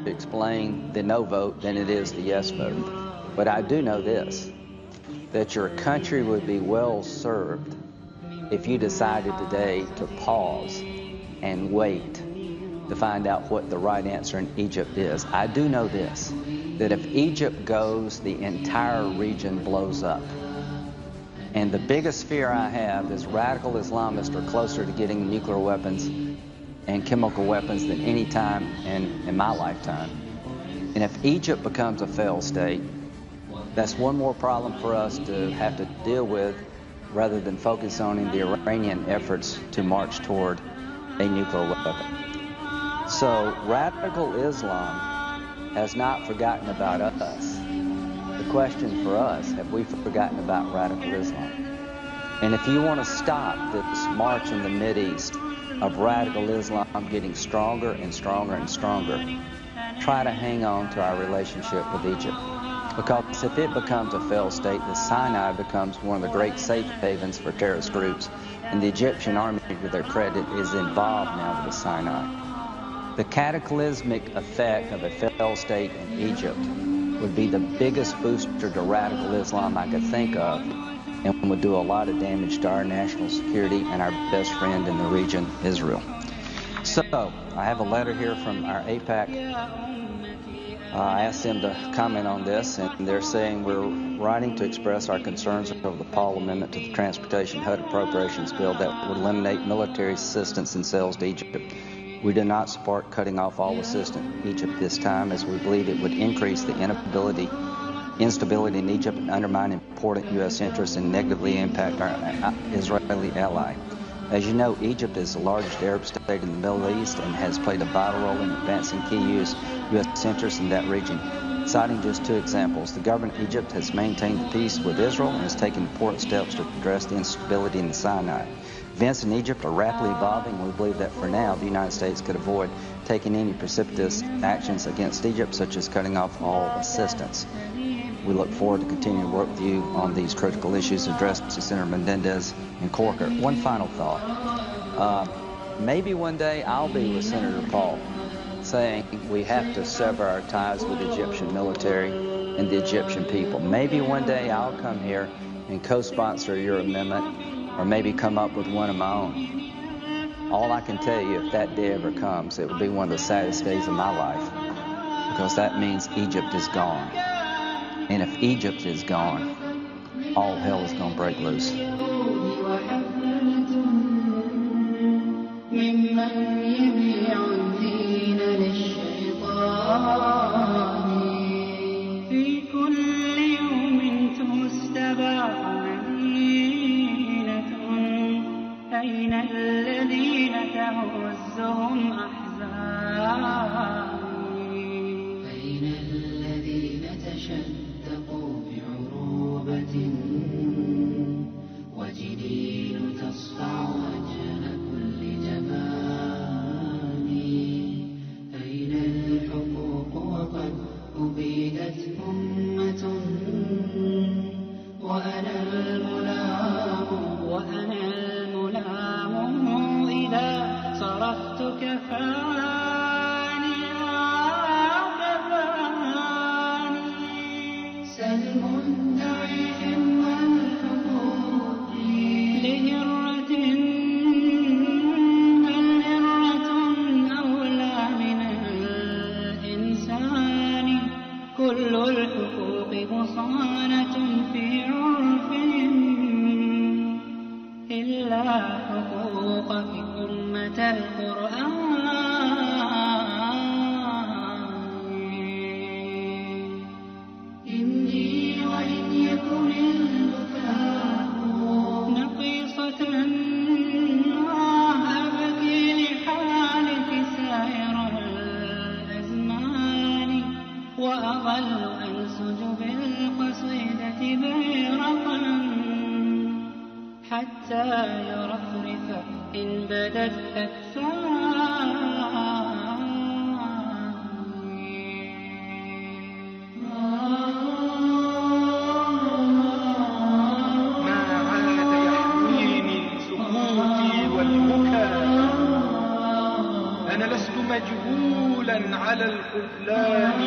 Explain the no vote than it is the yes vote. But I do know this, that your country would be well served if you decided today to pause and wait to find out what the right answer in Egypt is. I do know this, that if Egypt goes, the entire region blows up. And the biggest fear I have is radical Islamists are closer to getting nuclear weapons and chemical weapons than any time in my lifetime. And if Egypt becomes a failed state, that's one more problem for us to have to deal with rather than focus on the Iranian efforts to march toward a nuclear weapon. So radical Islam has not forgotten about us. The question for us, have we forgotten about radical Islam? And if you want to stop this march in the Mideast of radical Islam getting stronger and stronger and stronger, try to hang on to our relationship with Egypt. Because if it becomes a failed state, the Sinai becomes one of the great safe havens for terrorist groups. And the Egyptian army, to their credit, is involved now with the Sinai. The cataclysmic effect of a failed state in Egypt would be the biggest booster to radical Islam I could think of, and would do a lot of damage to our national security and our best friend in the region, Israel. So, I have a letter here from our AIPAC. I asked them to comment on this, and they're saying we're writing to express our concerns over the Paul Amendment to the Transportation HUD Appropriations Bill that would eliminate military assistance and sales to Egypt. We do not support cutting off all assistance to Egypt this time, as we believe it would increase the instability in Egypt and undermine important U.S. interests and negatively impact our Israeli ally. As you know, Egypt is the largest Arab state in the Middle East and has played a vital role in advancing key U.S. interests in that region. Citing just two examples, the government of Egypt has maintained the peace with Israel and has taken important steps to address the instability in the Sinai. Events in Egypt are rapidly evolving, and we believe that for now, the United States could avoid taking any precipitous actions against Egypt, such as cutting off all assistance. We look forward to continuing to work with you on these critical issues addressed to Senator Menendez and Corker. One final thought. Maybe one day I'll be with Senator Paul saying we have to sever our ties with the Egyptian military and the Egyptian people. Maybe one day I'll come here and co-sponsor your amendment, or maybe come up with one of my own. All I can tell you, if that day ever comes, it will be one of the saddest days of my life, because that means Egypt is gone. And if Egypt is gone, all hell is going to break loose. أين الذين تهزهم أحزاني أين الذين تشدقوا بعروبة وجنين تصفع وجه كل جبان أين الحقوق وقد أبيدت أمة وأنا الملام إذا صرفت كفاني سلم دعيهم والحقوق لهرة الهرة أولى من الإنسان كل الحقوق مصانة في عرفهم إلا حقوقك أمة القرآن إني وإن يكن البكاء حتى يرفرف إن بدت أكفاني. ما عاد يحويني سكوتي والبكاء، أنا لست مجهولا على الخذلان